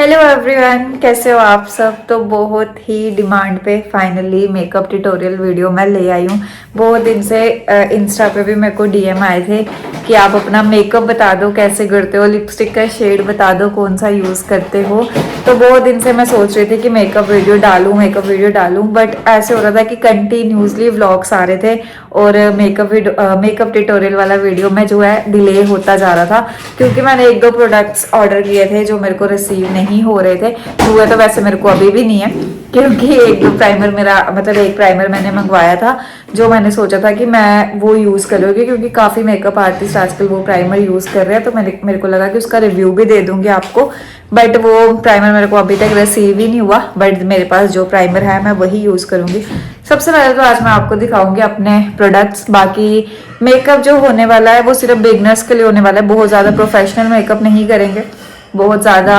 Hello everyone, कैसे हो आप सब। तो बहुत ही डिमांड पे फाइनली मेकअप ट्यूटोरियल वीडियो मैं ले आई हूँ। बहुत दिन से इंस्टा पे भी मेरे को डीएम आए थे कि आप अपना मेकअप बता दो कैसे करते हो, लिपस्टिक का शेड बता दो कौन सा यूज़ करते हो। तो बहुत दिन से मैं सोच रही थी कि मेकअप वीडियो डालूँ, बट ऐसे हो रहा था कि कंटिन्यूसली व्लॉग्स आ रहे थे और मेकअप ट्यूटोरियल वाला वीडियो में जो है डिले होता जा रहा था, क्योंकि मैंने 1-2 प्रोडक्ट्स ऑर्डर किए थे जो मेरे को रिसीव नहीं हो रहे थे। हुए तो वैसे मेरे को अभी भी नहीं है, क्योंकि एक प्राइमर मैंने मंगवाया था जो मैंने सोचा था कि मैं वो यूज़ करूँगी, क्योंकि काफ़ी मेकअप आर्टिस्ट आजकल वो प्राइमर यूज़ कर रहे हैं। तो मेरे को लगा कि उसका रिव्यू भी दे दूंगी आपको, बट वो प्राइमर मेरे को अभी तक रिसीव ही नहीं हुआ। बट मेरे पास जो प्राइमर है मैं वही यूज़ करूँगी। सबसे पहले तो आज मैं आपको दिखाऊंगी अपने प्रोडक्ट्स। बाकी मेकअप जो होने वाला है वो सिर्फ बिगनर्स के लिए होने वाला है, बहुत ज़्यादा प्रोफेशनल मेकअप नहीं करेंगे, बहुत ज़्यादा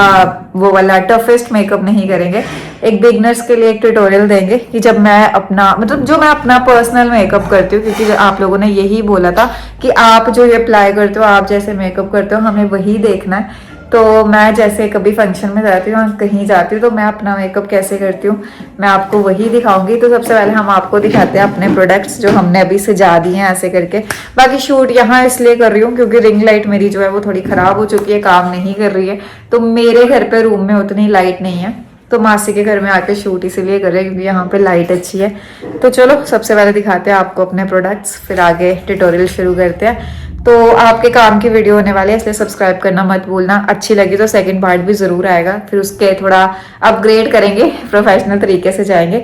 वो वाला टफेस्ट मेकअप नहीं करेंगे। एक बिगनर्स के लिए एक ट्यूटोरियल देंगे कि जब मैं अपना जो मैं अपना पर्सनल मेकअप करती हूँ, क्योंकि आप लोगों ने यही बोला था कि आप जो ये अप्लाई करते हो, आप जैसे मेकअप करते हो हमें वही देखना है। तो मैं जैसे कभी फंक्शन में जाती हूँ, कहीं जाती हूँ, तो मैं अपना मेकअप कैसे करती हूँ मैं आपको वही दिखाऊंगी। तो सबसे पहले हम आपको दिखाते हैं अपने प्रोडक्ट्स जो हमने अभी सजा दिए हैं ऐसे करके। बाकी शूट यहाँ इसलिए कर रही हूँ क्योंकि रिंग लाइट मेरी जो है वो थोड़ी ख़राब हो चुकी है, काम नहीं कर रही है। तो मेरे घर पे रूम में उतनी लाइट नहीं है, तो मासी के घर में आके शूट इसीलिए कर रहे हैं क्योंकि यहाँ पे लाइट अच्छी है। तो चलो सबसे पहले दिखाते हैं आपको अपने प्रोडक्ट्स, फिर आगे ट्यूटोरियल शुरू करते हैं। तो आपके काम की वीडियो होने वाली है, इसलिए सब्सक्राइब करना मत भूलना। अच्छी लगी तो सेकंड पार्ट भी ज़रूर आएगा, फिर उसके थोड़ा अपग्रेड करेंगे, प्रोफेशनल तरीके से जाएंगे।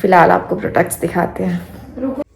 फिलहाल आपको प्रोडक्ट्स दिखाते हैं।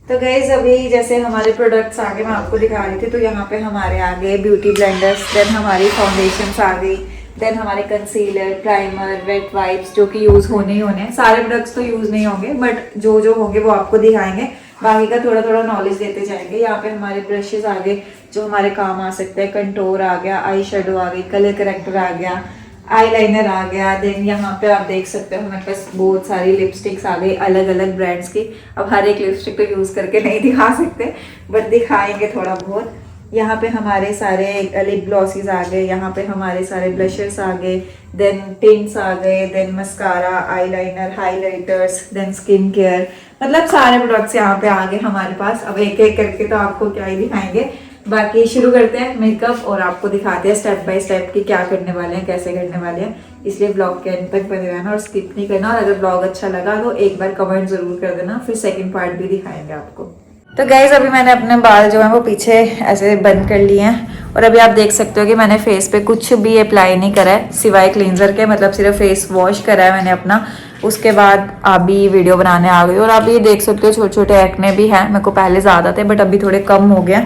तो गाइज अभी जैसे हमारे प्रोडक्ट्स आगे मैं आपको दिखा रही थी, तो यहाँ पे हमारे आगे ब्यूटी ब्लेंडर्स, देन हमारी फाउंडेशंस आ गई, देन हमारे कंसीलर, प्राइमर, वेट वाइप्स जो कि यूज़ होने ही होने हैं। सारे प्रोडक्ट्स तो यूज़ नहीं होंगे, बट जो जो होंगे वो आपको दिखाएंगे, बाकी का थोड़ा थोड़ा नॉलेज देते जाएंगे। यहाँ पे हमारे ब्रशेस आ गए जो हमारे काम आ सकते हैं। कंटोर आ गया, आई शेडो आ गई, कलर करेक्टर आ गया, आईलाइनर आ गया। देन यहाँ पे आप देख सकते हो हमारे पास बहुत सारी लिपस्टिक्स आ गई अलग अलग ब्रांड्स की। अब हर एक लिपस्टिक को यूज़ करके नहीं दिखा सकते, बट दिखाएंगे थोड़ा बहुत। यहाँ पे हमारे सारे लिप ग्लॉसीज आ गए, यहाँ पे हमारे सारे ब्लशर्स आ गए, देन टिंट्स आ गए, then mascara, eyeliner, highlighters, then skin care, मतलब सारे प्रोडक्ट्स यहाँ पे आ गए हमारे पास। अब एक एक करके तो आपको क्या ही दिखाएंगे। बाकी शुरू करते हैं मेकअप और आपको दिखाते हैं स्टेप बाय स्टेप कि क्या करने वाले हैं, कैसे करने वाले हैं। इसलिए ब्लॉग के एंड तक बने रहना और स्किप नहीं करना। और अगर ब्लॉग अच्छा लगा तो एक बार कमेंट जरूर कर देना, फिर सेकंड पार्ट भी दिखाएंगे आपको। तो गाइज अभी मैंने अपने बाल जो है वो पीछे ऐसे बंद कर लिए हैं, और अभी आप देख सकते हो कि मैंने फेस पे कुछ भी अप्लाई नहीं करा है सिवाय क्लींजर के, मतलब सिर्फ फेस वॉश करा है मैंने अपना। उसके बाद अभी वीडियो बनाने आ गई, और आप ये देख सकते हो छोटे छोटे एक्ने भी हैं। मेरे को पहले ज़्यादा थे बट अभी थोड़े कम हो गए।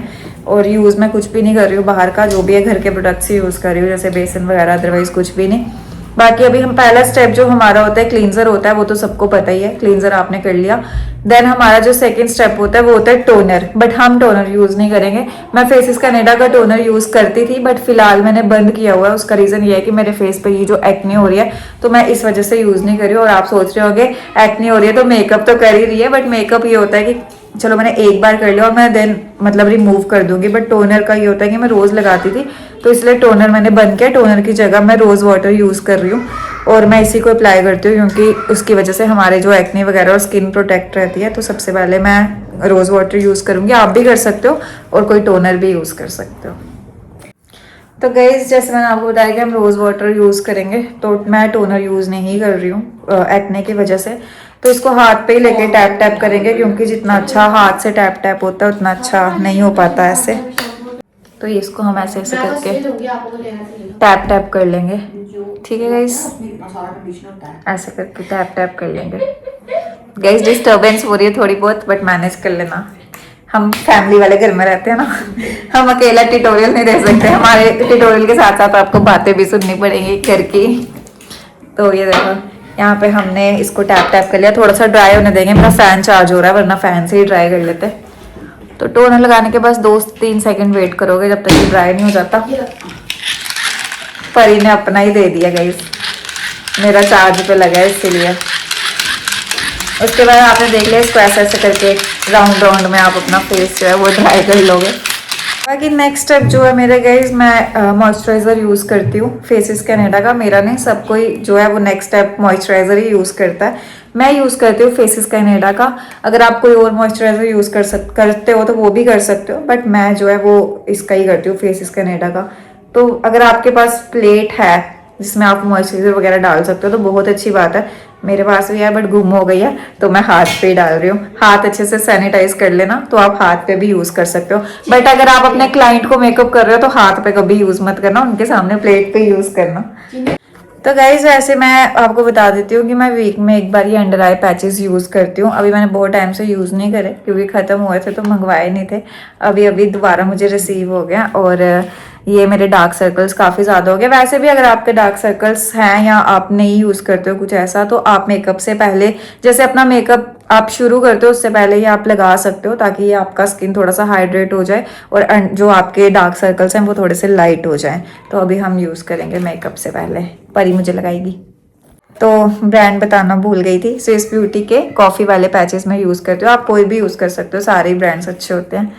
और यूज़ मैं कुछ भी नहीं कर रही हूँ बाहर का, जो भी है घर के प्रोडक्ट्स ही यूज़ कर रही हूँ, जैसे बेसन वगैरह, अदरवाइज कुछ भी नहीं। बाकी अभी हम पहला स्टेप जो हमारा होता है क्लींजर होता है, वो तो सबको पता ही है, क्लींजर आपने कर लिया। देन हमारा जो सेकंड स्टेप होता है वो होता है टोनर, बट हम टोनर यूज़ नहीं करेंगे। मैं फेसिस कनेडा का टोनर यूज़ करती थी, बट फिलहाल मैंने बंद किया हुआ है। उसका रीज़न ये है कि मेरे फेस पे ये जो एक्ने हो रही है, तो मैं इस वजह से यूज़ नहीं कर रही हूँ। और आप सोच रहे होगे एक्ने हो रही है तो मेकअप तो कर ही रही है, बट मेकअप ये होता है कि चलो मैंने एक बार कर लिया और मैं देन मतलब रिमूव कर दूंगी। बट टोनर का ये होता है कि मैं रोज़ लगाती थी, तो इसलिए टोनर मैंने बंद किया। टोनर की जगह मैं रोज़ वाटर यूज़ कर रही हूँ, और मैं इसी को अप्लाई करती हूँ क्योंकि उसकी वजह से हमारे जो एक्ने वगैरह और स्किन प्रोटेक्ट रहती है। तो सबसे पहले मैं रोज़ वाटर यूज़ करूँगी, आप भी कर सकते हो, और कोई टोनर भी यूज़ कर सकते हो। तो गाइस जैसे मैंने आपको बताया कि हम रोज़ वाटर यूज़ करेंगे, तो मैं टोनर यूज़ नहीं कर रही हूँ एक्ने की वजह से। तो इसको हाथ पे ही लेके टैप टैप करेंगे, क्योंकि जितना अच्छा हाथ से टैप टैप होता है उतना अच्छा नहीं हो पाता ऐसे। तो इसको हम ऐसे ऐसे करके टैप टैप कर लेंगे, ठीक है गाइस, ऐसे करके टैप टैप कर लेंगे। गाइस डिस्टर्बेंस हो रही है थोड़ी बहुत, बट मैनेज कर लेना, हम फैमिली वाले घर में रहते हैं ना, हम अकेला ट्यूटोरियल नहीं दे सकते। हमारे ट्यूटोरियल के साथ साथ आपको बातें भी सुननी पड़ेंगी घर की। तो ये देखो यहाँ पे हमने इसको टैप टैप कर लिया, थोड़ा सा ड्राई होने देंगे। मेरा फैन चार्ज हो रहा है, वरना फैन से ही ड्राई कर लेते। तो टोनर लगाने के बस 2-3 सेकंड वेट करोगे जब तक ये ड्राई नहीं हो जाता। परी ने अपना ही दे दिया गाइस, मेरा चार्ज पे लगा है इसीलिए। उसके बाद आपने देख लिया, इसको ऐसे ऐसे करके राउंड राउंड में आप अपना फेस जो है वो ड्राई कर लोगे। बाकी नेक्स्ट स्टेप जो है मेरे गाइस, मैं मॉइस्चराइज़र यूज़ करती हूँ फेसिस कैनेडा का। मेरा नहीं, सब कोई जो है वो नेक्स्ट स्टेप मॉइस्चराइज़र ही यूज़ करता है। मैं यूज़ करती हूँ फेसिस कैनेडा का। अगर आप कोई और मॉइस्चराइज़र यूज़ करते हो तो वो भी कर सकते हो, बट मैं जो है वो इसका ही करती हूँ, फेसिस कैनेडा का। तो अगर आपके पास प्लेट है जिसमें आप मॉइस्चराइज़र वगैरह डाल सकते हो तो बहुत अच्छी बात है। मेरे पास भी है बट गुम हो गई है, तो मैं हाथ पे ही डाल रही हूँ। हाथ अच्छे से सैनिटाइज कर लेना, तो आप हाथ पे भी यूज़ कर सकते हो। बट अगर आप अपने क्लाइंट को मेकअप कर रहे हो तो हाथ पे कभी यूज़ मत करना, उनके सामने प्लेट पे यूज़ करना। तो गाइज ऐसे मैं आपको बता देती हूँ कि मैं वीक में एक बार ही अंडर आई पैचेस यूज़ करती हूँ। अभी मैंने बहुत टाइम से यूज़ नहीं करे क्योंकि ख़त्म हुए थे तो मंगवाए नहीं थे। अभी अभी दोबारा मुझे रिसीव हो गया और ये मेरे डार्क सर्कल्स काफ़ी ज़्यादा हो गए। वैसे भी अगर आपके डार्क सर्कल्स हैं या आप नहीं यूज़ करते हो कुछ ऐसा, तो आप मेकअप से पहले, जैसे अपना मेकअप आप शुरू करते हो उससे पहले ही आप लगा सकते हो, ताकि ये आपका स्किन थोड़ा सा हाइड्रेट हो जाए और जो आपके डार्क सर्कल्स हैं वो थोड़े से लाइट हो जाएं। तो अभी हम यूज़ करेंगे मेकअप से पहले। परी मुझे लगाएगी। तो ब्रांड बताना भूल गई थी, स्विस ब्यूटी के कॉफ़ी वाले पैचेस मैं यूज़ करती हूँ। आप कोई भी यूज़ कर सकते हो, सारे ब्रांड्स अच्छे होते हैं।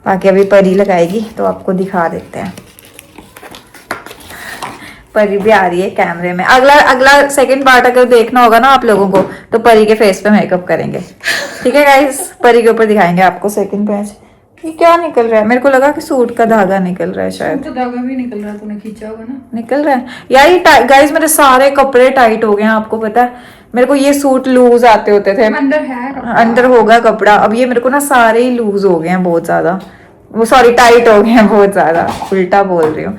बाकी अभी परी लगाएगी तो आपको दिखा देते हैं। परी भी आ रही है कैमरे में। अगला अगला सेकंड पार्ट अगर देखना होगा ना आप लोगों को, तो परी के फेस पे मेकअप करेंगे, ठीक है गाइस। परी के ऊपर दिखाएंगे आपको सेकंड पैच। ये क्या निकल रहा है? मेरे को लगा कि सूट का धागा निकल रहा है शायद। तो धागा भी निकल रहा है, तूने खींचा होगा ना। निकल रहा है यार ये गाइस, मेरे सारे कपड़े टाइट हो गए हैं। आपको पता है मेरे को ये सूट लूज आते होते थे, अंदर है कपड़ा। अंदर होगा कपड़ा। अब ये मेरे को ना सारे ही लूज हो गए हैं बहुत ज्यादा, वो सॉरी टाइट हो गए हैं बहुत ज्यादा, उल्टा बोल रही हूँ।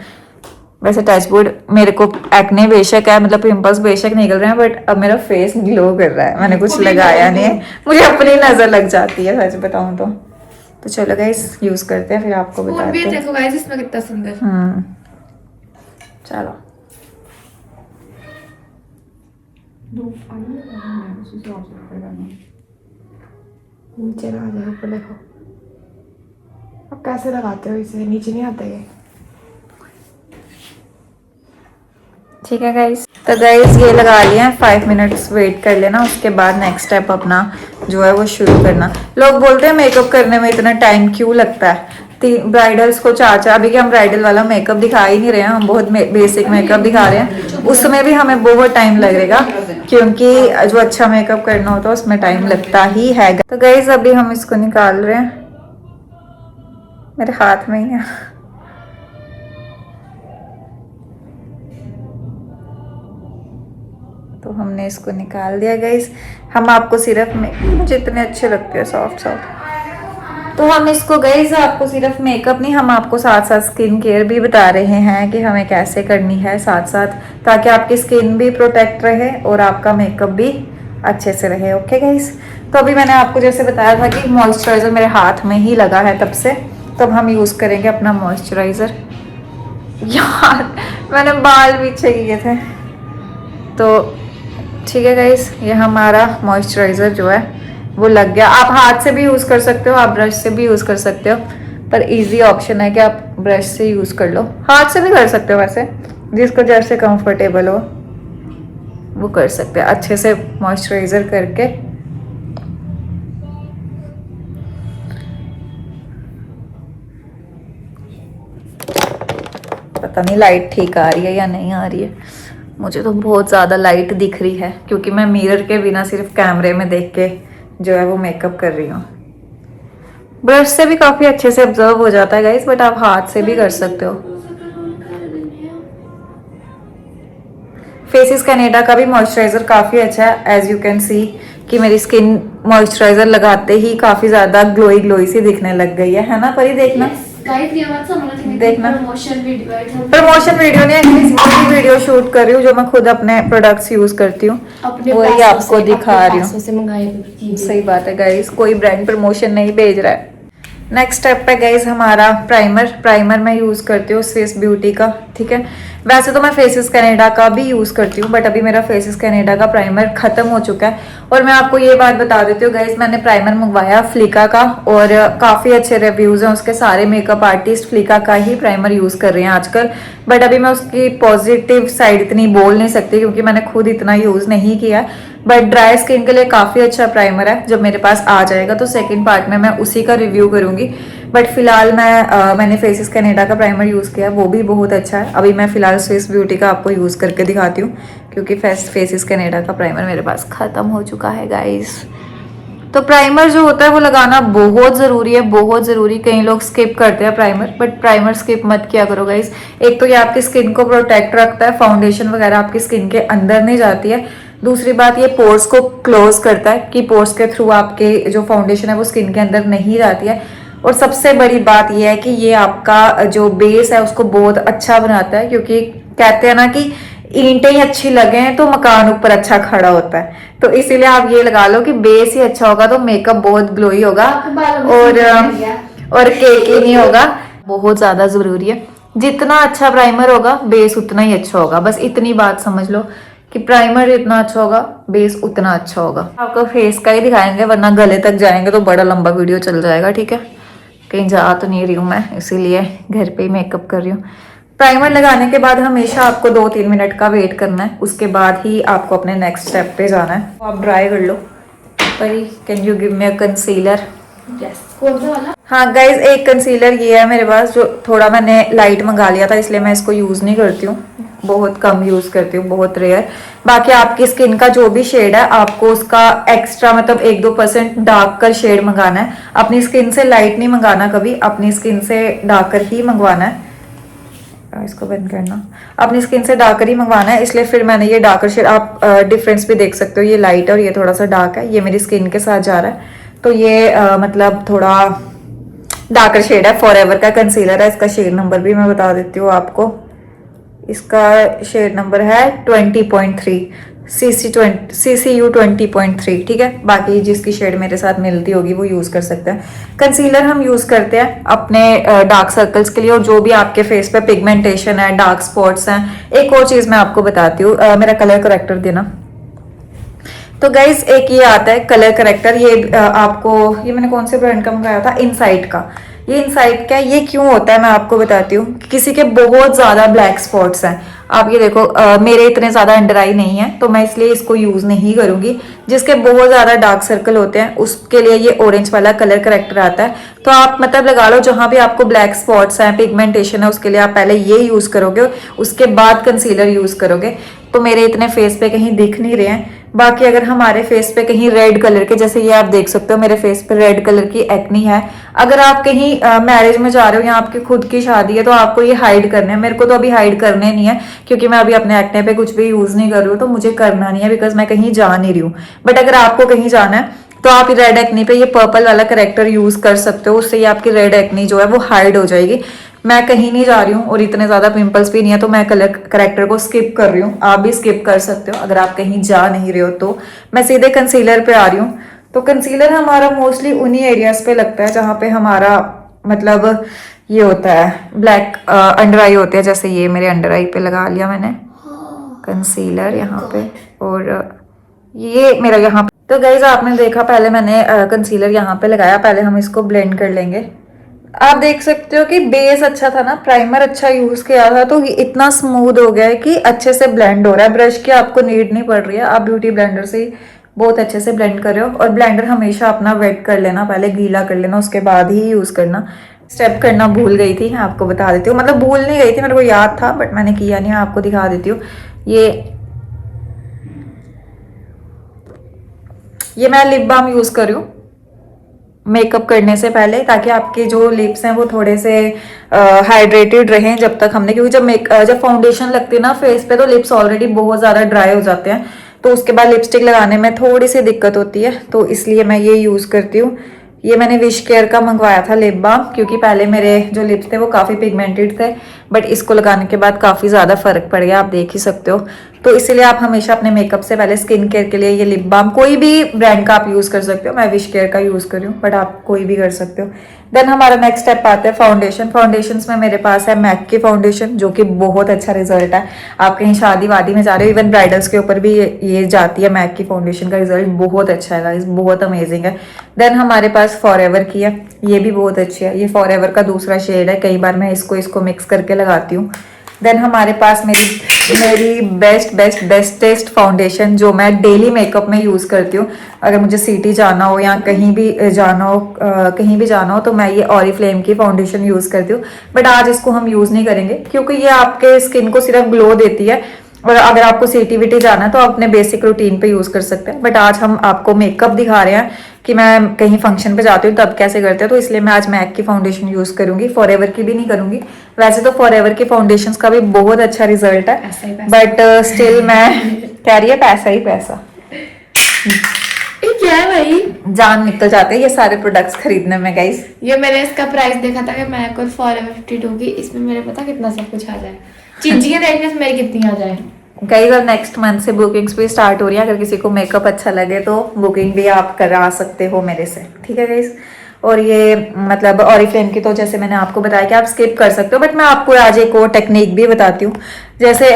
वैसे टचवुड, मेरे को एक्ने बेशक है, मतलब पिंपल्स बेशक निकल रहे हैं, बट अब मेरा फेस ग्लो कर रहा है। मैंने कुछ लगाया नहीं है, मुझे अपनी नजर लग जाती है सच बताऊं तो चलो गाइस यूज करते हैं, फिर आपको बताते हैं। देखो गाइस इसमें कितना सुंदर। चलो नीचे आ जाए, ऊपर देखो। अब कैसे लगाते हो इसे? नीचे नहीं आता ये। ठीक है गाइस, तो गाइस ये लगा लिया है। 5 मिनट्स वेट कर लेना, उसके बाद नेक्स्ट स्टेप अपना जो है वो शुरू करना। लोग बोलते हैं मेकअप करने में इतना टाइम क्यों लगता है, ब्राइडल्स को 4-4, अभी हम ब्राइडल वाला मेकअप दिखा ही नहीं रहे हैं, हम बहुत बेसिक मेकअप दिखा रहे हैं। उसमें भी हमें बहुत टाइम लगेगा, क्योंकि जो अच्छा मेकअप करना होता है उसमें टाइम लगता ही है। तो गाइस अभी हम इसको निकाल रहे हैं, मेरे हाथ में ही है। तो हमने इसको निकाल दिया गाइस। हम आपको सिर्फ मुझे इतने अच्छे लगते हैं सॉफ्ट सॉफ्ट, तो हम इसको गाइस आपको सिर्फ मेकअप नहीं, हम आपको साथ साथ स्किन केयर भी बता रहे हैं कि हमें कैसे करनी है साथ साथ, ताकि आपकी स्किन भी प्रोटेक्ट रहे और आपका मेकअप भी अच्छे से रहे। ओके गाइस, तो अभी मैंने आपको जैसे बताया था कि मॉइस्चराइज़र मेरे हाथ में ही लगा है तब से, तो अब हम यूज़ करेंगे अपना मॉइस्चराइज़र। यार मैंने बाल पीछे किए थे, तो ठीक है गाइस, ये हमारा मॉइस्चराइज़र जो है वो लग गया। आप हाथ से भी यूज़ कर सकते हो, आप ब्रश से भी यूज़ कर सकते हो, पर इजी ऑप्शन है कि आप ब्रश से यूज़ कर लो। हाथ से भी कर सकते हो, वैसे जिसको जैसे कंफर्टेबल हो वो कर सकते हैं। अच्छे से मॉइस्चराइज़र करके पता नहीं लाइट ठीक आ रही है या नहीं आ रही है, मुझे तो बहुत ज़्यादा लाइट दिख रही है, क्योंकि मैं मिरर के बिना सिर्फ कैमरे में देख के जो है वो मेकअप कर रही हूँ। ब्रश से भी काफ़ी अच्छे से ऑब्जर्व हो जाता है गाइस, बट आप हाथ से भी कर सकते हो। फेसिस कैनेडा का भी मॉइस्चराइज़र काफ़ी अच्छा है। एज यू कैन सी कि मेरी स्किन मॉइस्चराइज़र लगाते ही काफ़ी ज़्यादा ग्लोई ग्लोई सी दिखने लग गई है ना परी? देखना देखना, प्रमोशन वीडियो नहीं, एक्चुअली वीडियो शूट कर रही हूँ जो मैं खुद अपने प्रोडक्ट्स यूज करती हूँ, वही आपको दिखा रही हूँ। सही बात है गाइस, कोई ब्रांड प्रमोशन नहीं भेज रहा है। नेक्स्ट स्टेप पे गाइस हमारा प्राइमर मैं यूज़ करती हूँ स्विस ब्यूटी का, ठीक है। वैसे तो मैं फेसिस कैनेडा का भी यूज़ करती हूँ, बट अभी मेरा फेसिस कैनेडा का प्राइमर ख़त्म हो चुका है। और मैं आपको ये बात बता देती हूँ गाइस, मैंने प्राइमर मंगवाया फ्लिका का और काफ़ी अच्छे रिव्यूज़ हैं उसके। सारे मेकअप आर्टिस्ट फ्लिका का ही प्राइमर यूज़ कर रहे हैं आजकल, बट अभी मैं उसकी पॉजिटिव साइड इतनी बोल नहीं सकती क्योंकि मैंने खुद इतना यूज़ नहीं किया। बट ड्राई स्किन के लिए काफ़ी अच्छा प्राइमर है। जब मेरे पास आ जाएगा तो सेकंड पार्ट में मैं उसी का रिव्यू करूंगी। बट फिलहाल मैंने फेसिस कनाडा का प्राइमर यूज़ किया, वो भी बहुत अच्छा है। अभी मैं फिलहाल स्विस ब्यूटी का आपको यूज़ करके दिखाती हूँ, क्योंकि फेसिस कनाडा का प्राइमर मेरे पास ख़त्म हो चुका है गाइस। तो प्राइमर जो होता है वो लगाना बहुत ज़रूरी है, बहुत ज़रूरी। कई लोग स्किप करते हैं प्राइमर, बट प्राइमर स्किप मत किया करो गाइस। एक तो ये आपकी स्किन को प्रोटेक्ट रखता है, फाउंडेशन वगैरह आपकी स्किन के अंदर नहीं जाती है। दूसरी बात, ये पोर्स को क्लोज करता है कि पोर्स के थ्रू आपके जो फाउंडेशन है वो स्किन के अंदर नहीं जाती है। और सबसे बड़ी बात यह है कि ये आपका जो बेस है उसको बहुत अच्छा बनाता है, क्योंकि कहते हैं ना कि ईंटें ही अच्छी लगे तो मकान ऊपर अच्छा खड़ा होता है। तो इसीलिए आप ये लगा लो कि बेस ही अच्छा होगा तो मेकअप बहुत ग्लोई होगा और केकी नहीं होगा। बहुत ज्यादा जरूरी है, जितना अच्छा प्राइमर होगा बेस उतना ही अच्छा होगा। बस इतनी बात समझ लो कि प्राइमर जितना अच्छा होगा बेस उतना अच्छा होगा। आपको फेस का ही दिखाएंगे, वरना गले तक जाएंगे तो बड़ा लंबा वीडियो चल जाएगा, ठीक है। कहीं जा तो नहीं रही हूँ मैं, इसीलिए घर पे ही मेकअप कर रही हूँ। प्राइमर लगाने के बाद हमेशा आपको 2-3 मिनट का वेट करना है, उसके बाद ही आपको अपने नेक्स्ट स्टेप पे जाना है। तो आप ड्राई कर लो। परी, can you give me a concealer? कौन सा वाला? हाँ गाइज, एक कंसीलर ये है मेरे पास, जो थोड़ा मैंने लाइट मंगा लिया था, इसलिए मैं इसको यूज़ नहीं करती हूँ, बहुत कम यूज़ करती हूँ, बहुत रेयर। बाकी आपकी स्किन का जो भी शेड है आपको उसका एक्स्ट्रा मतलब 1-2% डार्क कर शेड मंगाना है। अपनी स्किन से लाइट नहीं मंगाना कभी, अपनी स्किन से डार्कर ही मंगवाना है। इसको बंद करना, अपनी स्किन से डार्कर ही मंगवाना है। इसलिए फिर मैंने ये डार्कर शेड, आप डिफरेंस भी देख सकते हो, ये लाइट है और ये थोड़ा सा डार्क है। ये मेरी स्किन के साथ जा रहा है, तो ये मतलब थोड़ा डार्कर शेड है। फॉरएवर का कंसीलर है, इसका शेड नंबर भी मैं बता देती हूँ आपको। इसका शेड नंबर है 20.3 CCU 20.3, ठीक है। बाकी जिसकी शेड मेरे साथ मिलती होगी वो यूज कर सकते हैं। कंसीलर हम यूज करते हैं अपने डार्क सर्कल्स के लिए, और जो भी आपके फेस पे पिगमेंटेशन है, डार्क स्पॉट्स हैं। एक और चीज मैं आपको बताती हूँ, मेरा कलर करेक्टर देना। तो गाइज एक ये आता है कलर करेक्टर, ये आपको, ये मैंने कौन से ब्रांड का मंगाया था, इनसाइट का। ये इनसाइट का, ये क्यों होता है मैं आपको बताती हूँ। किसी के बहुत ज्यादा ब्लैक स्पॉट्स हैं, आप ये देखो, मेरे इतने ज्यादा अंडर आई नहीं है, तो मैं इसलिए इसको यूज नहीं करूंगी। जिसके बहुत ज्यादा डार्क सर्कल होते हैं उसके लिए ये ऑरेंज वाला कलर करेक्टर आता है। तो आप मतलब लगा लो, जहां भी आपको ब्लैक स्पॉट्स हैं, पिगमेंटेशन है, उसके लिए आप पहले ये यूज करोगे, उसके बाद कंसीलर यूज करोगे। तो मेरे इतने फेस पे कहीं दिख नहीं रहे हैं। बाकी अगर हमारे फेस पे कहीं रेड कलर के, जैसे ये आप देख सकते हो मेरे फेस पे रेड कलर की एक्नी है, अगर आप कहीं मैरिज में जा रहे हो या आपकी खुद की शादी है तो आपको ये हाइड करने हैं। मेरे को तो अभी हाइड करने नहीं है, क्योंकि मैं अभी अपने एक्ने पे कुछ भी यूज नहीं कर रही हूँ, तो मुझे करना नहीं है, बिकॉज मैं कहीं जा नहीं रही हूँ। बट अगर आपको कहीं जाना है तो आप रेड एक्नी पे ये पर्पल वाला करेक्टर यूज कर सकते हो, उससे ये आपकी रेड एक्नी जो है वो हाइड हो जाएगी। मैं कहीं नहीं जा रही हूँ और इतने ज्यादा पिंपल्स भी नहीं है, तो मैं कलर करेक्टर को स्किप कर रही हूँ। आप भी स्किप कर सकते हो अगर आप कहीं जा नहीं रहे हो। तो मैं सीधे कंसीलर पे आ रही हूँ। तो कंसीलर हमारा मोस्टली उन्हीं एरियाज पे लगता है जहाँ पे हमारा मतलब ये होता है, ब्लैक अंडर आई होते हैं। जैसे ये मेरे अंडर आई पे लगा लिया मैंने कंसीलर यहाँ पे, और ये मेरा यहाँ पे। तो गाइज आपने देखा, पहले मैंने कंसीलर यहाँ पे लगाया, पहले हम इसको ब्लेंड कर लेंगे। आप देख सकते हो कि बेस अच्छा था ना, प्राइमर अच्छा यूज किया था, तो ये इतना स्मूथ हो गया है कि अच्छे से ब्लेंड हो रहा है। ब्रश की आपको नीड नहीं पड़ रही है, आप ब्यूटी ब्लेंडर से ही बहुत अच्छे से ब्लेंड कर रहे हो। और ब्लेंडर हमेशा अपना वेट कर लेना, पहले गीला कर लेना, उसके बाद ही यूज करना। स्टेप करना भूल गई थी, आपको बता देती हूँ, मतलब भूल नहीं गई थी, मेरे को याद था बट मैंने किया नहीं। आपको दिखा देती हूँ, ये मैं लिप बाम यूज कर रही हूँ मेकअप करने से पहले, ताकि आपके जो लिप्स हैं वो थोड़े से हाइड्रेटेड रहें जब तक हमने, क्योंकि जब फाउंडेशन लगती है ना फेस पे तो लिप्स ऑलरेडी बहुत ज़्यादा ड्राई हो जाते हैं, तो उसके बाद लिपस्टिक लगाने में थोड़ी सी दिक्कत होती है। तो इसलिए मैं ये यूज़ करती हूँ। ये मैंने विश केयर का मंगवाया था लिप बाम, क्योंकि पहले मेरे जो लिप्स थे वो काफ़ी पिगमेंटेड थे, बट इसको लगाने के बाद काफ़ी ज़्यादा फर्क पड़ गया, आप देख ही सकते हो। तो इसीलिए आप हमेशा अपने मेकअप से पहले स्किन केयर के लिए ये लिप बाम कोई भी ब्रांड का आप यूज़ कर सकते हो। मैं विश केयर का यूज़ कर रही हूँ, बट आप कोई भी कर सकते हो। देन हमारा नेक्स्ट स्टेप आता है फाउंडेशन। फाउंडेशंस में मेरे पास है मैक की फाउंडेशन, जो कि बहुत अच्छा रिजल्ट है। आप कहीं शादी वादी में जा रहे हो, इवन ब्राइडल्स के ऊपर भी ये जाती है। मैक की फाउंडेशन का रिजल्ट बहुत अच्छा है गाइस, बहुत अमेजिंग है। देन हमारे पास फॉरएवर की है, ये भी बहुत अच्छी है। ये फॉरएवर का दूसरा शेड है, कई बार मैं इसको मिक्स करके लगाती हूँ। देन हमारे पास मेरी बेस्टेस्ट फाउंडेशन जो मैं डेली मेकअप में यूज़ करती हूँ। अगर मुझे सिटी जाना हो या कहीं भी जाना हो तो मैं ये ऑरिफ्लेम की फाउंडेशन यूज़ करती हूँ। बट आज इसको हम यूज़ नहीं करेंगे क्योंकि ये आपके स्किन को सिर्फ ग्लो देती है, और अगर आपको सिटी विटी जाना है तो आप अपने बेसिक रूटीन पे यूज़ कर सकते हैं। बट आज हम आपको मेकअप दिखा रहे हैं कि मैं कहीं फंक्शन पे जाती हूँ तब कैसे करते हैं, तो इसलिए मैं आज मैक की फाउंडेशन यूज़ करूंगी, फॉरएवर की भी नहीं करूंगी। वैसे तो फॉरएवर की फाउंडेशंस का भी बहुत अच्छा रिजल्ट है, बट स्टिल मैं कह रही है पैसा ही पैसा। ये क्या है भाई? जान निकल जाते हैं ये सारे प्रोडक्ट्स खरीदने में गाइस। ये मैंने इसका प्राइस देखा था कि मैक और फॉरएवर 52 की, इसमें मेरे पता कितना सब कुछ आ जाए। चीजियां देखने से मेरी कितनी आ जाए। गाइस और नेक्स्ट मंथ से बुकिंग्स भी स्टार्ट हो रही है। अगर किसी को मेकअप अच्छा लगे तो बुकिंग भी आप करा सकते हो मेरे से, ठीक है गाइस। और ये मतलब ऑरिफ्लेम की तो जैसे मैंने आपको बताया कि आप स्किप कर सकते हो, बट मैं आपको आज एक और टेक्निक भी बताती हूँ। जैसे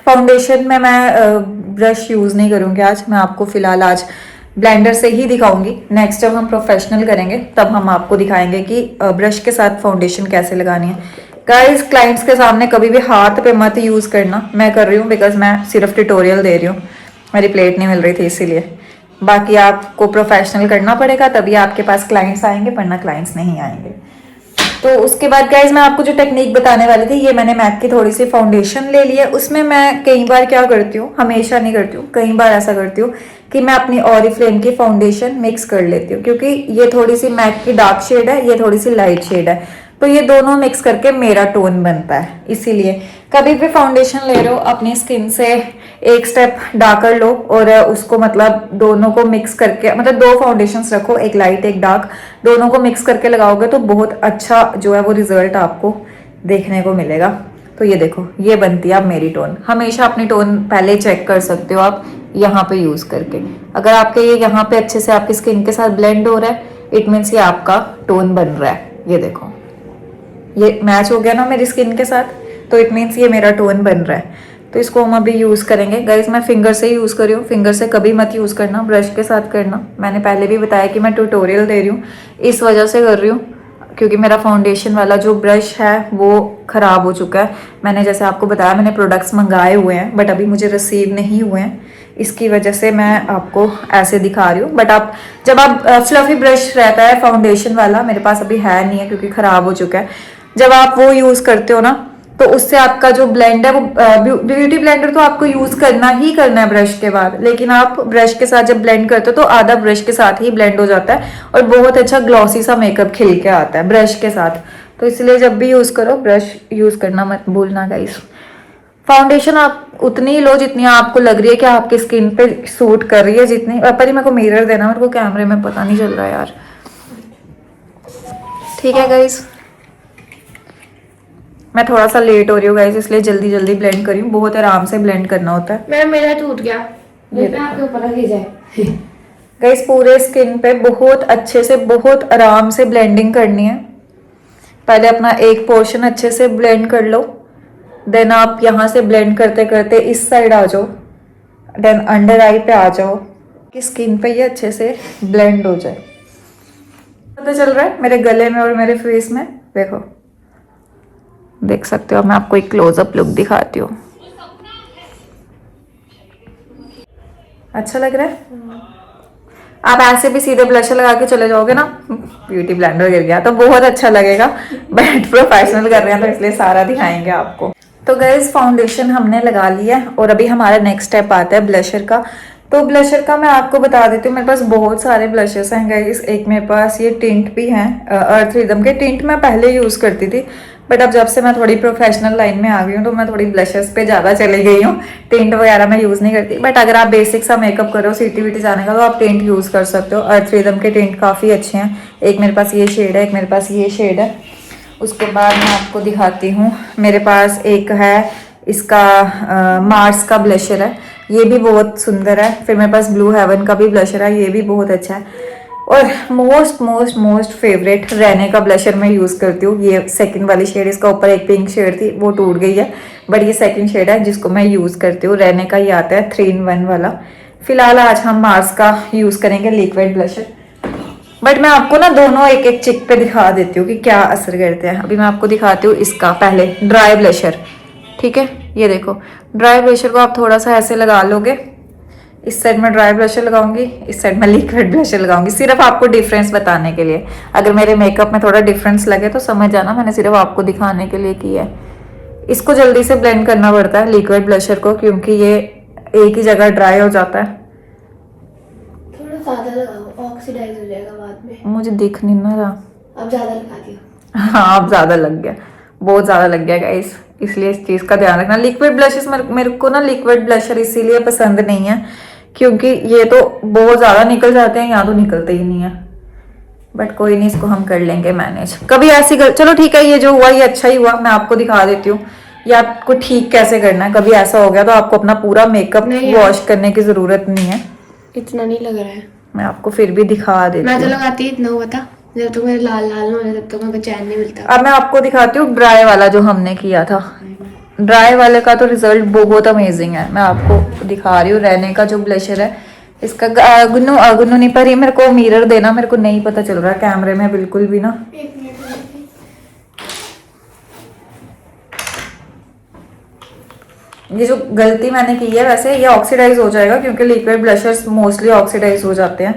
फाउंडेशन में मैं ब्रश यूज़ नहीं करूँगी आज, मैं आपको फिलहाल आज ब्लेंडर से ही दिखाऊंगी। नेक्स्ट जब हम प्रोफेशनल करेंगे तब हम आपको दिखाएंगे कि ब्रश के साथ फाउंडेशन कैसे लगानी है। गाइस क्लाइंट्स के सामने कभी भी हाथ पे मत यूज़ करना। मैं कर रही हूँ बिकॉज मैं सिर्फ ट्यूटोरियल दे रही हूँ, मेरी प्लेट नहीं मिल रही थी इसीलिए। बाकी आपको प्रोफेशनल करना पड़ेगा तभी आपके पास क्लाइंट्स आएंगे, वरना क्लाइंट्स नहीं आएंगे। तो उसके बाद गाइज मैं आपको जो टेक्निक बताने वाली थी, ये मैंने मैक की थोड़ी सी फाउंडेशन ले ली है। उसमें मैं कई बार क्या करती हूँ, हमेशा नहीं करती हूँ, कई बार ऐसा करती हूँ कि मैं अपनी ऑरिफ्लेम की फाउंडेशन मिक्स कर लेती हूँ, क्योंकि ये थोड़ी सी मैक की डार्क शेड है, ये थोड़ी सी लाइट शेड है, तो ये दोनों मिक्स करके मेरा टोन बनता है। इसीलिए कभी भी फाउंडेशन ले रहे हो अपनी स्किन से एक स्टेप डार्कर लो और उसको मतलब दोनों को मिक्स करके, मतलब दो फाउंडेशंस रखो, एक लाइट एक डार्क, दोनों को मिक्स करके लगाओगे तो बहुत अच्छा जो है वो रिजल्ट आपको देखने को मिलेगा। तो ये देखो, ये बनती है अब मेरी टोन। हमेशा अपनी टोन पहले चेक कर सकते हो आप यहाँ पे यूज करके। अगर आपके ये यहाँ पे अच्छे से आपकी स्किन के साथ ब्लेंड हो रहा है, इट मीन्स ये आपका टोन बन रहा है। ये देखो, ये मैच हो गया ना मेरी स्किन के साथ, तो इट मीन्स ये मेरा टोन बन रहा है। तो इसको हम अभी यूज़ करेंगे। गाइज मैं फिंगर से ही यूज़ कर रही हूँ, फिंगर से कभी मत यूज़ करना, ब्रश के साथ करना। मैंने पहले भी बताया कि मैं ट्यूटोरियल दे रही हूँ, इस वजह से कर रही हूँ क्योंकि मेरा फाउंडेशन वाला जो ब्रश है वो ख़राब हो चुका है। मैंने जैसे आपको बताया मैंने प्रोडक्ट्स मंगाए हुए हैं बट अभी मुझे रिसीव नहीं हुए हैं, इसकी वजह से मैं आपको ऐसे दिखा रही हूँ। बट आप जब आप फ्लफी ब्रश रहता है फाउंडेशन वाला, मेरे पास अभी है नहीं है क्योंकि ख़राब हो चुका है, जब आप वो यूज़ करते हो ना तो उससे आपका जो ब्लेंड है वो ब्यूटी ब्लेंडर तो आपको यूज़ करना ही करना है ब्रश के बाद, लेकिन आप ब्रश के साथ जब ब्लेंड करते हो तो आधा ब्रश के साथ ही ब्लेंड हो जाता है और बहुत अच्छा ग्लॉसी सा मेकअप खिल के आता है ब्रश के साथ। तो इसलिए जब भी यूज़ करो ब्रश यूज़ करना मत भूलना गाइस। फाउंडेशन आप उतनी ही लो जितनी आपको लग रही है कि आपकी स्किन पे सूट कर रही है, जितनी पर ही मेरे को मिरर देना, मेरे को कैमरे में पता नहीं चल रहा यार। ठीक है गाइस, मैं थोड़ा सा लेट हो रही हूँ गाइस, इसलिए जल्दी जल्दी ब्लेंड करी हूँ। बहुत आराम से ब्लेंड करना होता है। मेरा टूट गया, ये आपके ऊपर रख जाए। गाइस पूरे स्किन पे बहुत अच्छे से बहुत आराम से ब्लेंडिंग करनी है। पहले अपना एक पोर्शन अच्छे से ब्लेंड कर लो, देन आप यहाँ से ब्लेंड करते करते इस साइड आ जाओ, देन अंडर आई पे आ जाओ कि स्किन पे ये अच्छे से ब्लेंड हो जाए। पता चल रहा है मेरे गले में और मेरे फेस में, देखो देख सकते हो। मैं आपको एक क्लोजअप लुक दिखाती हूँ, अच्छा लग रहा है। आप ऐसे भी सीधे ब्लशर लगा के चले जाओगे ना, ब्यूटी ब्लेंडर गिर गया तो बहुत अच्छा लगेगा, बट प्रोफेशनल कर रहे हैं तो इसलिए सारा दिखाएंगे आपको। तो गाइस फाउंडेशन हमने लगा लिया है और अभी हमारा नेक्स्ट स्टेप आता है ब्लशर का। तो ब्लशर का मैं आपको बता देती हूँ, मेरे पास बहुत सारे ब्लशेस हैं गाइस। एक मेरे पास ये टिंट भी हैं, अर्थ रिदम के। टिंट मैं पहले यूज़ करती थी बट अब जब से मैं थोड़ी प्रोफेशनल लाइन में आ गई हूँ तो मैं थोड़ी ब्लशेस पे ज़्यादा चली गई हूँ। टिंट वगैरह मैं यूज़ नहीं करती, बट अगर आप बेसिक सा मेकअप करो सिटी विटी जाने का तो आप टिंट यूज़ कर सकते हो। अर्थ रिदम के टिंट काफ़ी अच्छे हैं। एक मेरे पास ये शेड है, एक मेरे पास ये शेड है। उसके बाद मैं आपको दिखाती हूँ, मेरे पास एक है इसका मार्स का ब्लशर है, ये भी बहुत सुंदर है। फिर मेरे पास ब्लू हेवन का भी ब्लशर है, ये भी बहुत अच्छा है। और मोस्ट फेवरेट रैने का ब्लशर मैं यूज़ करती हूँ। ये सेकंड वाली शेड, इसका ऊपर एक पिंक शेड थी वो टूट गई है, बट ये सेकंड शेड है जिसको मैं यूज़ करती हूँ। रैने का ये आता है 3-in-1 वाला। फिलहाल आज हम मार्स का यूज़ करेंगे लिक्विड ब्लशर, बट मैं आपको ना दोनों एक एक चिक पे दिखा देती हूँ कि क्या असर करते हैं। अभी मैं आपको दिखाती हूँ इसका पहले ड्राई ब्लशर। ठीक है, ये देखो ड्राई ब्लशर को आप थोड़ा सा ऐसे लगा लोगे। इस साइड में ड्राई ब्लशर लगाऊंगी, इस साइड में लिक्विड ब्लशर लगाऊंगी, सिर्फ आपको डिफरेंस बताने के लिए। अगर मेरे मेकअप में थोड़ा डिफरेंस लगे तो समझ जाना, मैंने सिर्फ आपको दिखाने के लिए किया है। इसको जल्दी से ब्लेंड करना पड़ता है लिक्विड ब्लशर को, क्योंकि ये एक ही जगह ड्राई हो जाता है। थोड़ा ज्यादा लगाओ, ऑक्सीडाइज हो जाएगा बाद में। मुझे दिख नहीं ना रहा। अब ज्यादा लगा दियो। हाँ अब ज्यादा लग गया, बहुत ज्यादा लग गया गाइस, इसलिए इस चीज का ध्यान रखना। लिक्विड ब्लशेस मेरे को ना लिक्विड ब्लशर इसीलिए पसंद नहीं है क्योंकि ये तो बहुत ज्यादा निकल जाते हैं, यहाँ तो निकलते ही नहीं है। बट कोई नहीं, इसको हम कर लेंगे मैनेज। कभी ऐसी चलो ठीक है, ये जो हुआ ये अच्छा ही हुआ। मैं आपको दिखा देती हूँ ये आपको ठीक कैसे करना है। कभी ऐसा हो गया तो आपको अपना पूरा मेकअप वॉश करने की जरूरत नहीं है। इतना नहीं लग रहा है, मैं आपको फिर भी दिखा देती मैं तो हूँ। लगाती इतना हुआ था, जब तक मेरे लाल लाल ना हो जाए तब तक मेरे को चैन नहीं मिलता। अब मैं आपको दिखाती हूँ ड्राई वाला जो हमने किया था। ड्राई वाले का तो रिजल्ट बहुत अमेजिंग है। मैं आपको दिखा रही हूँ रहने का जो ब्लशर है इसका। गुन्नू गुन्नू नहीं, पर मेरे को मिरर देना, मेरे को नहीं पता चल रहा है कैमरे में बिल्कुल भी ना। ये जो गलती मैंने की है, वैसे ये ऑक्सीडाइज हो जाएगा क्योंकि लिक्विड ब्लशर्स मोस्टली ऑक्सीडाइज हो जाते हैं,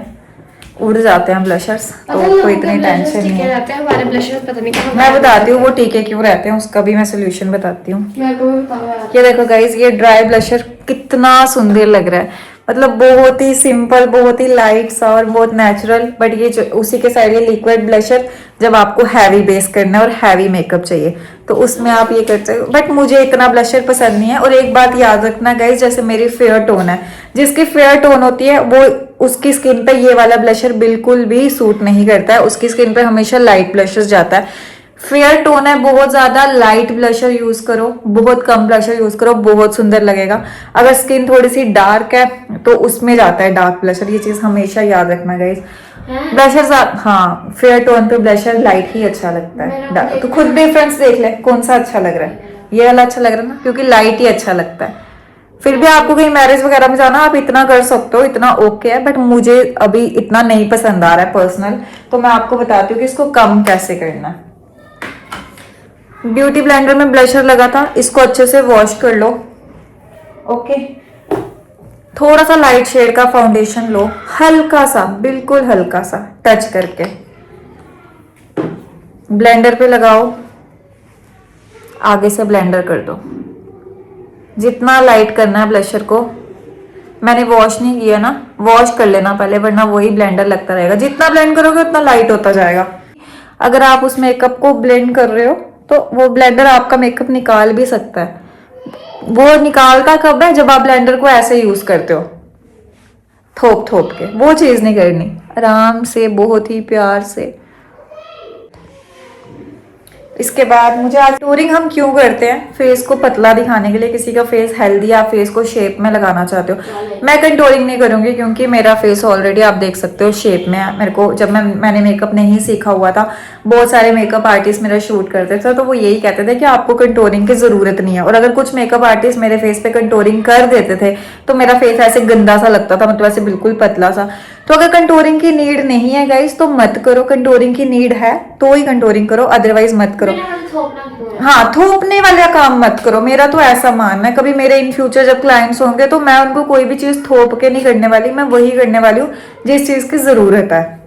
उड़ जाते हैं ब्लशर्स, तो कोई इतनी टेंशन नहीं है। हमारे ब्लशर्स पता नहीं कहाँ। मैं बताती हूँ वो टीके क्यों रहते हैं, उसका भी मैं सोल्यूशन बताती हूँ। मेरे को भी बताओ यार। ये देखो गाइज, ये ड्राई ब्लशर कितना सुंदर लग रहा है, मतलब बहुत ही सिंपल, बहुत ही लाइट सा और बहुत नेचुरल। बट ये जो उसी के साइड ये लिक्विड ब्लशर, जब आपको हैवी बेस करना है और हैवी मेकअप चाहिए तो उसमें आप ये करते हो। बट मुझे इतना ब्लशर पसंद नहीं है। और एक बात याद रखना गाइज, जैसे मेरी फेयर टोन है, जिसकी फेयर टोन होती है वो उसकी स्किन पे ये वाला ब्लशर बिल्कुल भी सूट नहीं करता है। उसकी स्किन पे हमेशा लाइट ब्लशर जाता है। फेयर टोन है, बहुत ज्यादा लाइट ब्लशर यूज करो, बहुत कम ब्लशर यूज करो, बहुत सुंदर लगेगा। अगर स्किन थोड़ी सी डार्क है तो उसमें जाता है डार्क ब्लशर, ये चीज हमेशा याद रखना गाइस। ब्लशर हाँ, फेयर टोन पे ब्लशर लाइट ही अच्छा लगता है। तो खुद डिफरेंस देख ले कौन सा अच्छा लग रहा है। ये वाला अच्छा लग रहा है ना, क्योंकि लाइट ही अच्छा लगता है। फिर भी आपको कहीं मैरिज वगैरह में जाना, आप इतना कर सकते हो, इतना ओके है। बट मुझे अभी इतना नहीं पसंद आ रहा है पर्सनल, तो मैं आपको बताती हूँ कि इसको कम कैसे करना है। ब्यूटी ब्लेंडर में ब्लशर लगा था, इसको अच्छे से वॉश कर लो। ओके, थोड़ा सा लाइट शेड का फाउंडेशन लो, हल्का सा, बिल्कुल हल्का सा टच करके ब्लेंडर पे लगाओ, आगे से ब्लेंडर कर दो। जितना लाइट करना है ब्लशर को, मैंने वॉश नहीं किया ना, वॉश कर लेना पहले, वरना वही ब्लेंडर लगता रहेगा। जितना ब्लेंड करोगे उतना लाइट होता जाएगा। अगर आप उस मेकअप को ब्लेंड कर रहे हो तो वो ब्लेंडर आपका मेकअप निकाल भी सकता है। वो निकालता कब है, जब आप ब्लेंडर को ऐसे यूज करते हो थोप थोप के। वो चीज नहीं करनी, आराम से, बहुत ही प्यार से। इसके बाद मुझे आज कंटूरिंग हम क्यों करते हैं, फेस को पतला दिखाने के लिए। किसी का फेस हेल्दी, आप फेस को शेप में लगाना चाहते हो। मैं कंटूरिंग नहीं करूंगी क्योंकि मेरा फेस ऑलरेडी आप देख सकते हो शेप में है। मेरे को जब मैंने मेकअप नहीं सीखा हुआ था, बहुत सारे मेकअप आर्टिस्ट मेरा शूट करते थे तो वो यही कहते थे कि आपको कंटूरिंग की जरूरत नहीं है। और अगर कुछ मेकअप आर्टिस्ट मेरे फेस पे कंटूरिंग कर देते थे तो मेरा फेस ऐसे गंदा सा लगता था, मतलब ऐसे बिल्कुल पतला सा। तो अगर कंटूरिंग की नीड नहीं है गाइस तो मत करो। कंटूरिंग की नीड है तो ही कंटूरिंग करो, अदरवाइज मत करो। हाँ, थोपने वाला काम मत करो, मेरा तो ऐसा मानना है। कभी मेरे इन फ्यूचर जब क्लाइंट्स होंगे तो मैं उनको कोई भी चीज थोप के नहीं करने वाली, मैं वही करने वाली हूँ जिस चीज की जरूरत है।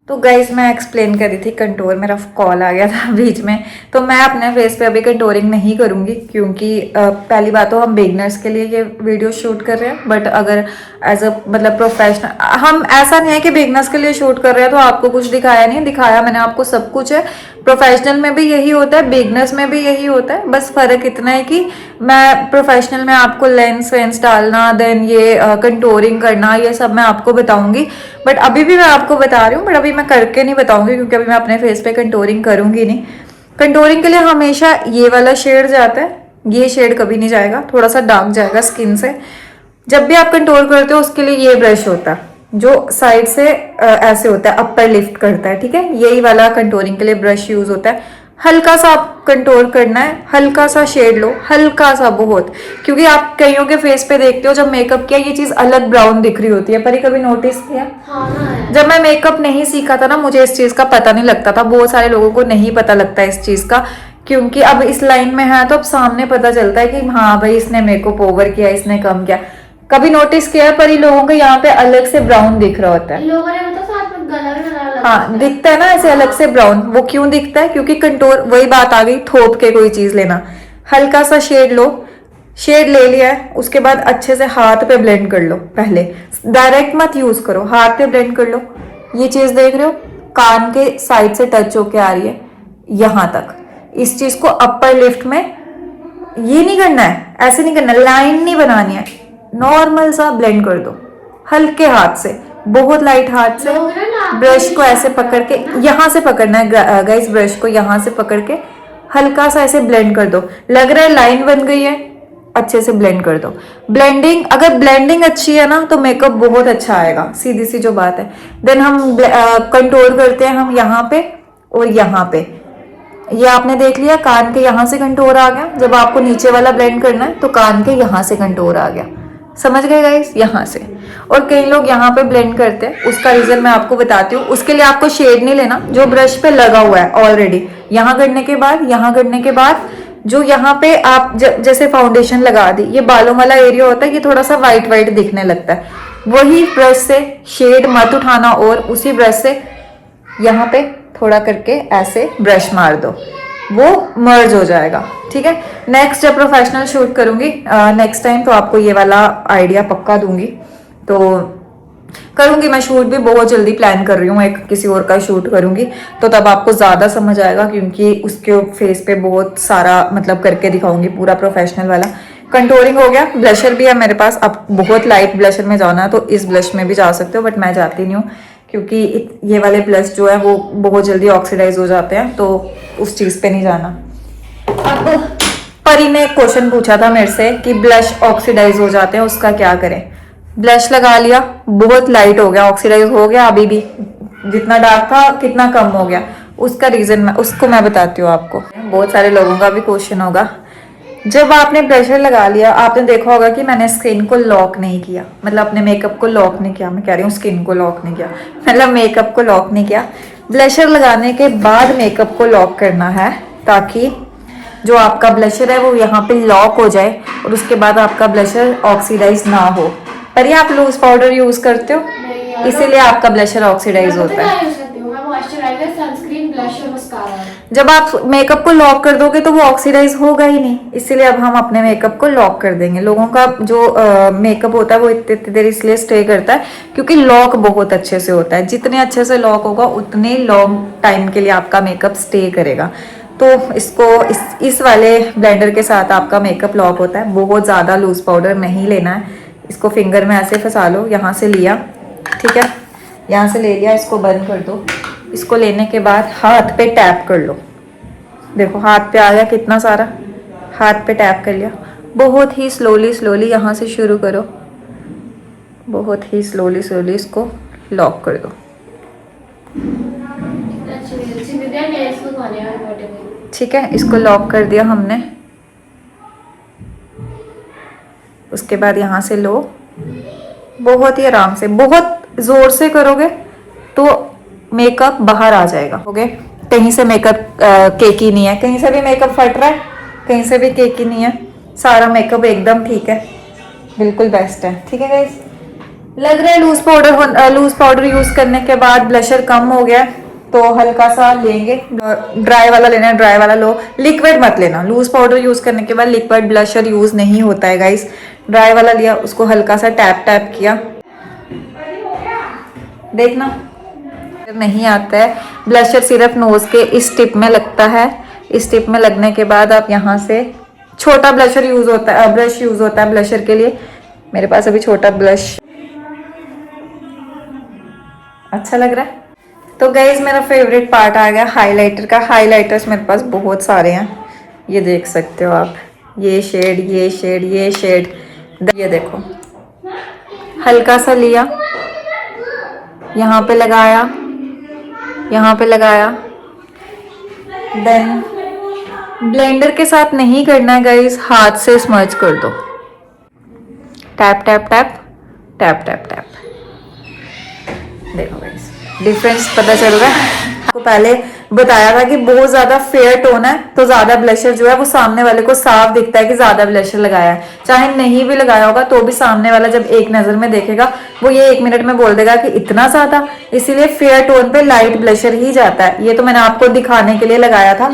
तो गाइज मैं एक्सप्लेन कर रही थी कंटूर, मेरा कॉल आ गया था बीच में। तो मैं अपने फेस पे अभी कंटूरिंग नहीं करूंगी क्योंकि पहली बात तो हम बिगनर्स के लिए ये वीडियो शूट कर रहे हैं। बट अगर एज अ मतलब प्रोफेशनल, हम ऐसा नहीं है कि बिगनर्स के लिए शूट कर रहे हैं तो आपको कुछ दिखाया नहीं, दिखाया मैंने आपको सब कुछ है। प्रोफेशनल में भी यही होता है, बिगनर्स में भी यही होता है। बस फर्क इतना है कि मैं प्रोफेशनल में आपको लेंस वेंस डालना, देन ये कंटूरिंग करना, ये सब मैं आपको बताऊंगी। बट अभी भी मैं आपको बता रही हूँ, बट अभी मैं करके नहीं बताऊंगी क्योंकि अभी मैं अपने फेस पे कंटूरिंग करूंगी नहीं। कंटूरिंग के लिए हमेशा ये वाला शेड जाता है, ये शेड कभी नहीं जाएगा, थोड़ा सा डार्क जाएगा स्किन से। जब भी आप कंटूर करते हो उसके लिए ये ब्रश होता है जो साइड से ऐसे होता है, अपर लिफ्ट करता है, ठीक है। यही वाला कंटूरिंग के लिए ब्रश यूज होता है। हल्का सा आप कंटूर करना है, हल्का सा शेड लो, हल्का सा, बहुत। क्योंकि आप कईयों के फेस पे देखते हो जब मेकअप किया ये चीज अलग ब्राउन दिख रही होती है, पर ये कभी नोटिस किया? हाँ, जब मैं मेकअप नहीं सीखा था ना, मुझे इस चीज का पता नहीं लगता था। बहुत सारे लोगों को नहीं पता लगता इस चीज का क्योंकि अब इस लाइन में है तो अब सामने पता चलता है कि हाँ भाई इसने मेकअप ओवर किया, इसने कम किया। कभी नोटिस किया पर ये लोगों को यहाँ पे अलग से ब्राउन दिख रहा होता है। लोगों ने मतलब साथ में गला भी लगा रखा हाँ दिखता है ना ऐसे अलग से ब्राउन। वो क्यों दिखता है? क्योंकि कंटूर, वही बात आ गई, थोप के कोई चीज लेना। हल्का सा शेड लो, शेड ले लिया है, उसके बाद अच्छे से हाथ पे ब्लेंड कर लो। पहले डायरेक्ट मत यूज करो, हाथ पे ब्लेंड कर लो। ये चीज देख रहे हो, कान के साइड से टच होके आ रही है यहां तक। इस चीज को अपर लिफ्ट में ये नहीं करना है, ऐसे नहीं करना, लाइन नहीं बनानी है, नॉर्मल सा ब्लेंड कर दो हल्के हाथ से, बहुत लाइट हाथ से। ब्रश को ऐसे पकड़ के यहां से पकड़ना है गाइस, ब्रश को यहां से पकड़ के हल्का सा ऐसे ब्लेंड कर दो। लग रहा है लाइन बन गई है, अच्छे से ब्लेंड कर दो। ब्लेंडिंग, अगर ब्लेंडिंग अच्छी है ना तो मेकअप बहुत अच्छा आएगा, सीधी सी जो बात है। देन हम कंटूर करते हैं हम यहाँ पे और यहाँ पे। ये आपने देख लिया, कान के यहाँ से कंटूर आ गया। जब आपको नीचे वाला ब्लेंड करना है तो कान के यहाँ से कंटूर आ गया, समझ गए गाइस, यहाँ से। और कई लोग यहाँ पे ब्लेंड करते हैं, उसका रीजन मैं आपको बताती हूँ। उसके लिए आपको शेड नहीं लेना, जो ब्रश पे लगा हुआ है ऑलरेडी। यहाँ करने के बाद, यहाँ करने के बाद जो यहाँ पे आप जैसे फाउंडेशन लगा दी, ये बालों वाला एरिया होता है, ये थोड़ा सा व्हाइट व्हाइट दिखने लगता है। वही ब्रश से शेड मत उठाना और उसी ब्रश से यहाँ पे थोड़ा करके ऐसे ब्रश मार दो, वो मर्ज हो जाएगा। ठीक है, नेक्स्ट जब प्रोफेशनल शूट करूंगी नेक्स्ट टाइम तो आपको ये वाला आइडिया पक्का दूंगी। तो करूंगी मैं शूट भी, बहुत जल्दी प्लान कर रही हूँ, एक किसी और का शूट करूंगी तो तब आपको ज्यादा समझ आएगा, क्योंकि उसके फेस पे बहुत सारा मतलब करके दिखाऊंगी पूरा प्रोफेशनल वाला। कंटूरिंग हो गया, ब्लशर भी है मेरे पास। अब बहुत लाइट ब्लशर में जाना है तो इस ब्लश में भी जा सकते हो, बट मैं जाती नहीं हूँ क्योंकि ये वाले ब्लश जो है वो बहुत जल्दी ऑक्सीडाइज हो जाते हैं, तो उस चीज पे नहीं जाना। अब परी ने एक क्वेश्चन पूछा था मेरे से कि ब्लश ऑक्सीडाइज हो जाते हैं, उसका क्या करें। ब्लश लगा लिया, बहुत लाइट हो गया, ऑक्सीडाइज हो गया, अभी भी जितना डार्क था कितना कम हो गया। उसका रीजन उसको मैं बताती हूँ आपको। बहुत सारे लोगों का भी क्वेश्चन होगा, जब आपने ब्लशर लगा लिया, आपने देखा होगा कि मैंने स्किन को लॉक नहीं किया, मतलब अपने मेकअप को लॉक नहीं किया। मैं कह रही हूँ स्किन को लॉक नहीं किया, मतलब मेकअप को लॉक नहीं किया। ब्लशर लगाने के बाद मेकअप को लॉक करना है, ताकि जो आपका ब्लशर है वो यहाँ पे लॉक हो जाए और उसके बाद आपका ब्लशर ऑक्सीडाइज ना हो। पर ये आप लूज पाउडर यूज करते हो, इसीलिए आपका ब्लशर ऑक्सीडाइज होता है। मॉइस्चराइजर, सनस्क्रीन, ब्लश और मस्कारा। जब आप मेकअप को लॉक कर दोगे तो वो ऑक्सीडाइज होगा ही नहीं, इसीलिए अब हम अपने मेकअप को लॉक कर देंगे। लोगों का जो मेकअप होता है वो इतनी देर इसलिए स्टे करता है क्योंकि लॉक बहुत अच्छे से होता है। जितने अच्छे से लॉक होगा उतने लॉन्ग टाइम के लिए आपका मेकअप स्टे करेगा। तो इसको इस वाले ब्लेंडर के साथ आपका मेकअप लॉक होता है। बहुत ज़्यादा लूज पाउडर नहीं लेना है, इसको फिंगर में ऐसे फंसा लो, यहाँ से लिया, ठीक है, यहाँ से ले लिया, इसको बंद कर दो। इसको लेने के बाद हाथ पे टैप कर लो, देखो हाथ पे आ गया कितना सारा, हाथ पे टैप कर लिया। बहुत ही स्लोली स्लोली यहाँ से शुरू करो, बहुत ही स्लोली स्लोली इसको लॉक कर दो। ठीक है, इसको लॉक कर दिया हमने। उसके बाद यहाँ से लो, बहुत ही आराम से, बहुत जोर से करोगे तो मेकअप बाहर आ जाएगा। ओके, कहीं से मेकअप केकी नहीं है, कहीं से भी मेकअप फट रहा है, कहीं से भी केकी नहीं है, सारा मेकअप एकदम ठीक है, बिल्कुल बेस्ट है। ठीक है गाइस, लग रहा है लूज पाउडर यूज करने के बाद ब्लशर कम हो गया, तो हल्का सा लेंगे, ड्राई वाला लेना है, ड्राई वाला लो, लिक्विड मत लेना। लूज पाउडर यूज करने के बाद लिक्विड ब्लशर यूज नहीं होता है गाइस। ड्राई वाला लिया, उसको हल्का सा टैप टैप किया, देखना नहीं आता है। ब्लशर सिर्फ नोज के इस टिप में लगता है, इस टिप में लगने के बाद आप यहाँ से, छोटा ब्लशर यूज होता है, ब्रश यूज होता है ब्लशर के लिए। मेरे पास अभी छोटा ब्लश अच्छा लग रहा है। तो गाइज मेरा फेवरेट पार्ट आ गया हाइलाइटर का। हाइलाइटर्स मेरे पास बहुत सारे हैं, ये देख सकते हो आप, ये शेड, ये शेड, ये शेड, ये देखो, हल्का सा लिया, यहाँ पे लगाया, यहाँ पे लगाया। देन ब्लेंडर के साथ नहीं करना है गाइस, हाथ से स्मर्ज कर दो, tap tap tap tap tap tap. देखो गाइस, डिफरेंस पता चल रहा है आपको। पहले बताया था कि बहुत ज्यादा फेयर टोन है तो ज्यादा ब्लशर जो है वो सामने वाले को साफ दिखता है कि ज्यादा ब्लशर लगाया है। चाहे नहीं भी लगाया होगा तो भी सामने वाला जब एक नजर में देखेगा वो ये 1 मिनट में बोल देगा कि इतना ज्यादा। इसीलिए फेयर टोन पे लाइट ब्लशर ही जाता है। ये तो मैंने आपको दिखाने के लिए लगाया था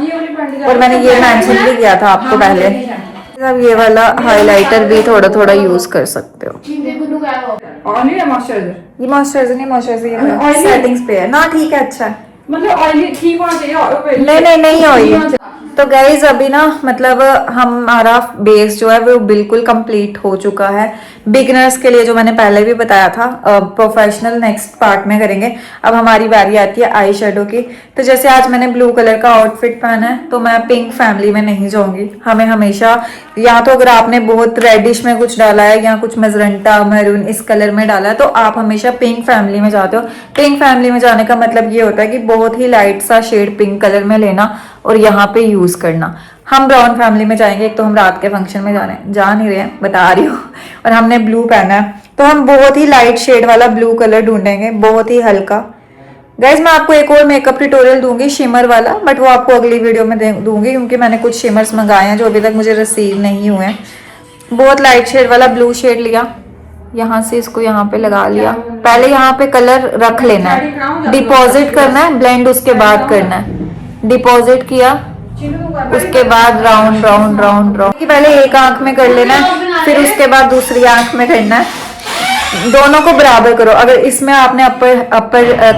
और मैंने ये मेंशन भी किया था आपको पहले। अब ये वाला हाइलाइटर भी थोड़ा थोड़ा यूज कर सकते हो। ऑयली है मॉइस्चराइजर? ये मॉइस्चराइजर नहीं, मॉइस्चराइजर oily? सेटिंग्स पे है ना। ठीक है, अच्छा है। मतलब ऑयली ठीक होना चाहिए और नहीं ऑयल। तो गाइज अभी ना मतलब हमारा बेस जो है वो बिल्कुल कंप्लीट हो चुका है। बिगनर्स के लिए जो मैंने पहले भी बताया था, प्रोफेशनल नेक्स्ट पार्ट में करेंगे। अब हमारी बारी आती है आई शेडो की। तो जैसे आज मैंने ब्लू कलर का आउटफिट पहना है तो मैं पिंक फैमिली में नहीं जाऊंगी। हमें हमेशा या तो अगर आपने बहुत रेडिश में कुछ डाला है या कुछ मजरंटा मैरून इस कलर में डाला है तो आप हमेशा पिंक फैमिली में जाते हो। पिंक फैमिली में जाने का मतलब ये होता है कि बहुत ही लाइट सा शेड पिंक कलर में लेना और यहाँ पे यूज करना। हम ब्राउन फैमिली में जाएंगे। एक तो हम रात के फंक्शन में जा नहीं रहे हैं, बता रही हूँ। और हमने ब्लू पहना है तो हम बहुत ही लाइट शेड वाला ब्लू कलर ढूंढेंगे, बहुत ही हल्का। गाइज मैं आपको एक और मेकअप ट्यूटोरियल दूंगी शिमर वाला, बट वो आपको अगली वीडियो में दूंगी क्योंकि मैंने कुछ शिमर्स मंगाए हैं जो अभी तक मुझे रिसीव नहीं हुए हैं। बहुत लाइट शेड वाला ब्लू शेड लिया, यहाँ से इसको यहाँ पे लगा लिया। पहले यहाँ पे कलर रख लेना है, डिपॉजिट करना है, ब्लेंड उसके बाद करना है। डिपॉजिट किया उसके बाद राउंड राउंड राउंड राउंड, पहले एक आंख में कर लेना है फिर उसके बाद दूसरी आंख में करना है। दोनों को बराबर करो। अगर इसमें आपने अपर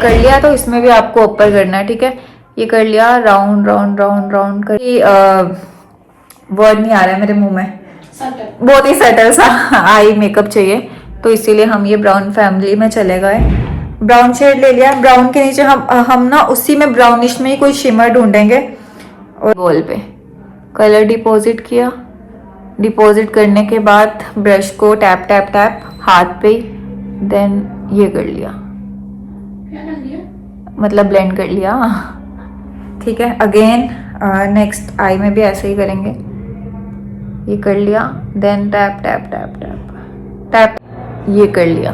कर लिया तो इसमें भी आपको अपर करना है, ठीक है। ये कर लिया, राउंड राउंड राउंड राउंड कर। वर्ड नहीं आ रहा है मेरे मुंह में, बहुत ही सटल सा आई मेकअप चाहिए तो इसीलिए हम ये ब्राउन फैमिली में चले गए। ब्राउन शेड ले लिया। ब्राउन के नीचे हम ना उसी में ब्राउनिश में ही कोई शिमर ढूंढेंगे और बॉल पे कलर डिपॉजिट किया। डिपॉजिट करने के बाद ब्रश को टैप टैप टैप हाथ पे, देन ये कर लिया, मतलब ब्लेंड कर लिया, ठीक है। अगेन नेक्स्ट आई में भी ऐसे ही करेंगे। ये कर लिया, then tap tap tap tap tap, ये कर लिया।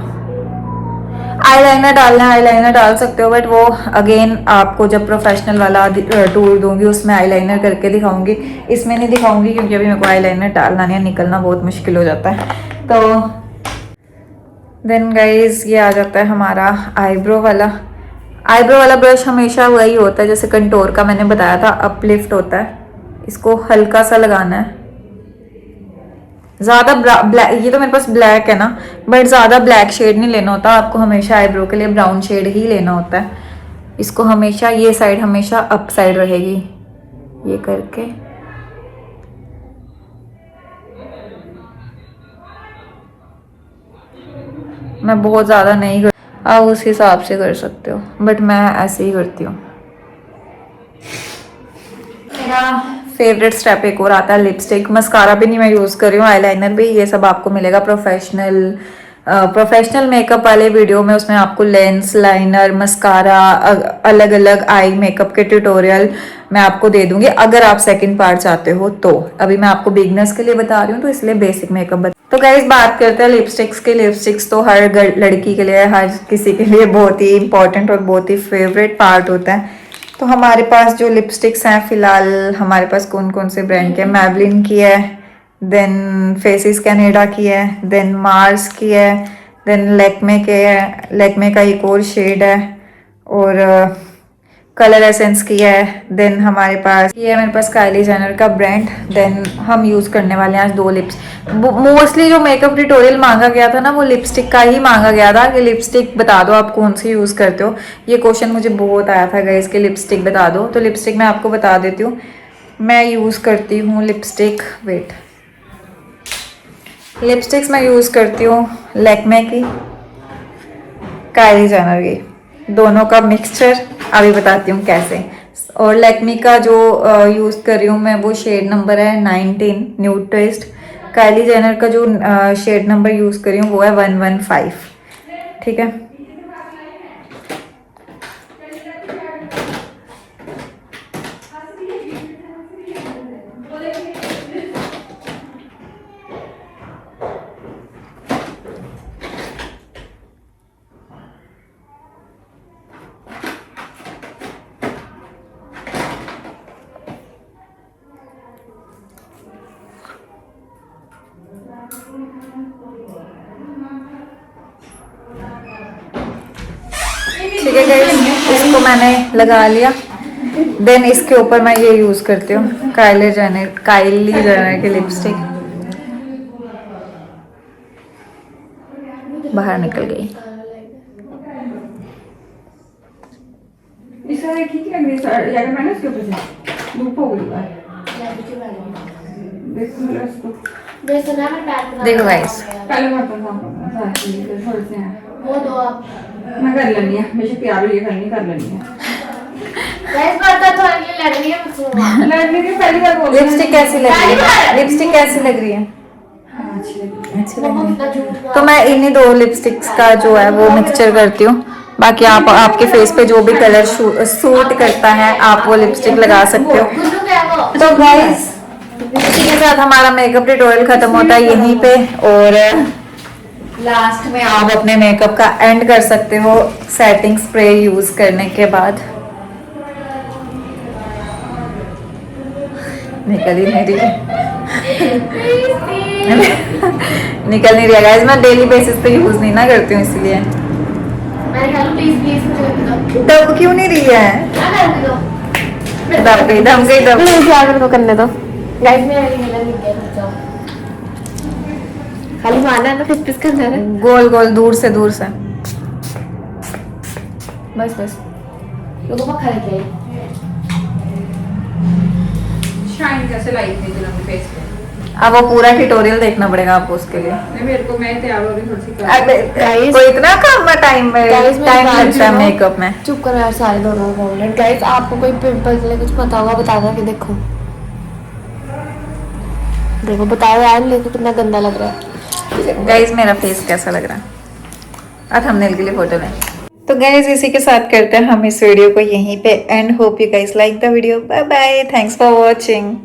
आईलाइनर डालना है, आईलाइनर डाल सकते हो बट वो अगेन आपको जब प्रोफेशनल वाला टूर दूंगी उसमें आईलाइनर करके दिखाऊंगी। इसमें नहीं दिखाऊंगी क्योंकि अभी मेरे को आईलाइनर डालना नहीं है, निकलना बहुत मुश्किल हो जाता है। तो देन गाइज ये आ जाता है हमारा आईब्रो वाला। आईब्रो वाला ब्रश हमेशा वही होता है जैसे कंटोर का मैंने बताया था, अपलिफ्ट होता है। इसको हल्का सा लगाना है, ज्यादा ब्लैक, ये तो मेरे पास ब्लैक है ना, बट ज्यादा ब्लैक शेड नहीं लेना होता आपको। हमेशा आईब्रो के लिए ब्राउन शेड ही लेना होता है। इसको हमेशा ये साइड हमेशा अप साइड रहेगी, ये करके मैं बहुत ज्यादा नहीं कर, आप उस हिसाब से कर सकते हो बट मैं ऐसे ही करती हूँ। फेवरेट स्टेप एक और आता है लिपस्टिक। मस्कारा भी नहीं मैं यूज कर रही हूँ, आईलाइनर भी। ये सब आपको मिलेगा प्रोफेशनल मेकअप वाले वीडियो में। उसमें आपको लेंस, लाइनर, मस्कारा, अलग अलग आई मेकअप के ट्यूटोरियल मैं आपको दे दूंगी अगर आप सेकंड पार्ट चाहते हो तो। अभी मैं आपको बिगनर्स के लिए बता रही हूँ तो इसलिए बेसिक मेकअप बता। तो गाइस बात करते हैं लिपस्टिक्स की। लिपस्टिक्स तो हर लड़की के लिए, हर किसी के लिए बहुत ही इंपॉर्टेंट और बहुत ही फेवरेट पार्ट होता है। तो हमारे पास जो लिपस्टिक्स हैं फिलहाल, हमारे पास कौन कौन से ब्रांड के, मैबलिन की है, देन फेसिस कैनेडा की है, देन मार्स की है, देन लैक्मे के है, लैक्मे का एक और शेड है, और कलर एसेंस की है। देन हमारे पास ये है मेरे पास काइली जेनर का ब्रांड। देन हम यूज करने वाले हैं आज 2 लिप्स। मोस्टली जो मेकअप ट्यूटोरियल मांगा गया था ना वो लिपस्टिक का ही मांगा गया था कि लिपस्टिक बता दो आप कौन सी यूज करते हो। ये क्वेश्चन मुझे बहुत आया था गाइस कि लिपस्टिक बता दो। तो लिपस्टिक मैं आपको बता देती हूँ। मैं यूज करती हूँ लिपस्टिक, वेट, लिपस्टिक्स मैं यूज करती हूँ लैक्मे की, काइली जेनर की, दोनों का मिक्सचर अभी बताती हूँ कैसे। और लैक्मी का जो यूज़ कर रही हूँ मैं वो शेड नंबर है 19 न्यूड ट्विस्ट। काइली जेनर का जो शेड नंबर यूज़ कर रही हूँ वो है 115, ठीक है। ठीक है गाइस, इसको मैंने लगा लिया। देन इसके ऊपर मैं ये यूज करती हूँ काइली जेनर की लिपस्टिक। बाहर निकल गई। इसका ठीक लग रही है यार, मैंने उसके ऊपर से धूप हो गई है। देखो मेरा इसको देखो गाइस, पहले मैं अपन थोड़े से हैं वो दो आप। मैं कर लेनी है, मुझे प्यार ये करनी कर लेनी है। गैस बर्तन धोने के लिए लग रही है मुझसे। लड़ने की पहली बार बोल लिपस्टिक कैसी लग रही है? लिपस्टिक कैसी लग रही है? अच्छी लगी। अच्छी लग मम्मा रही कितना है। झूठ तो मैं इन्हीं 2 लिपस्टिक्स का जो है वो मिक्सचर करती हूँ। बाकी आप आपके फेस पे जो भी कलर सूट करता है आप वो लिपस्टिक लगा सकते हो। गुल्लू क्या वो? तो गाइस, इसी के साथ हमारा मेकअप ट्यूटोरियल खत्म होता है यहीं पे, और लास्ट में आप अपने मेकअप का एंड कर सकते हो सेटिंग स्प्रे यूज करने के बाद। निकल ही नहीं रही है। निकल नहीं रही है गाइस, मैं डेली बेसिस पे यूज नहीं ना करती हूँ इसलिए। मैंने कहा प्लीज प्लीज मुझे कर दो। दब क्यों नहीं रही है? क्या कर दो? दब गई दब गई दब गई। क्या कर दो करने दो। गाइस मेरा रिंगला गिर गया रुक जाओ। खाली मारना है ना, फिर पिस करना है ना। गोल गोल दूर से बस बस। लोगों को खा लेके आई। शाइन कैसे लाई थी तुमने फेस पे? अब वो पूरा ट्यूटोरियल देखना पड़ेगा आपको उसके लिए। नहीं मेरे को, मैं तैयार हो रही थोड़ी सी अबे Guys- कोई इतना कम टाइम Guys, मेरी टाइम बात लगता है सुनो। मेकअप में। चुप करो यार सारे दोनों कमेंट। गाइस आपको कोई पिंपल के लिए कुछ पता होगा बता दो कि देखो देखो बताओ यार, मेरे को कितना गंदा लग रहा है। गाइज मेरा फेस कैसा लग रहा है? थंबनेल के लिए फोटो लें। तो गाइज इसी के साथ करते हैं हम इस वीडियो को यहीं पे end. Hope you guys like the video. Bye bye, thanks for watching.